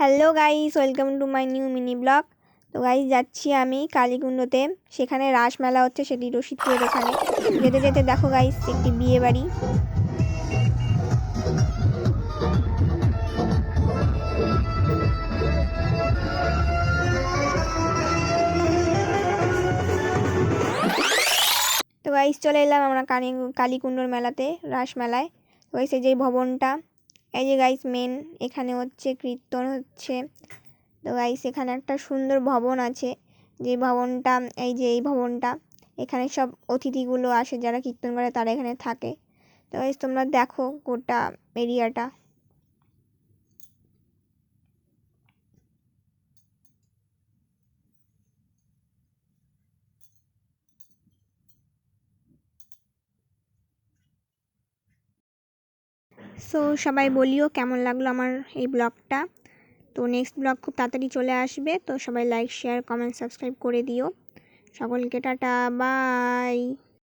Hello guys, welcome to my new mini blog. তো guys, যাচ্ছি আমি কালীকুণ্ডতে। সেখানে রাসমেলা হচ্ছে, সেটি রশিদপুরের ওখানে। যেতে যেতে দেখো গাইস, একটি বিয়ে বাড়ি। তো গাইস, চলে এলাম আমরা কালীকুণ্ডর মেলাতে, রাসমেলায়। তো গাইস, এই যে ভবনটা, এই যে গাইস মেন, এখানে হচ্ছে কীর্তন হচ্ছে। তো গাইস, এখানে একটা সুন্দর ভবন আছে, যে ভবনটা, এই যে এই ভবনটা, এখানে সব অতিথিগুলো আসে, যারা কীর্তন করে তারা এখানে থাকে। তো গাইস, তোমরা দেখো গোটা এরিয়াটা। সো সবাই বলিও কেমন লাগলো আমার এই ব্লগটা। তো নেক্সট ব্লগ খুব তাড়াতাড়ি চলে আসবে। তো সবাই লাইক, শেয়ার, কমেন্ট, সাবস্ক্রাইব করে দিও। সকলকে টাটা, বাই।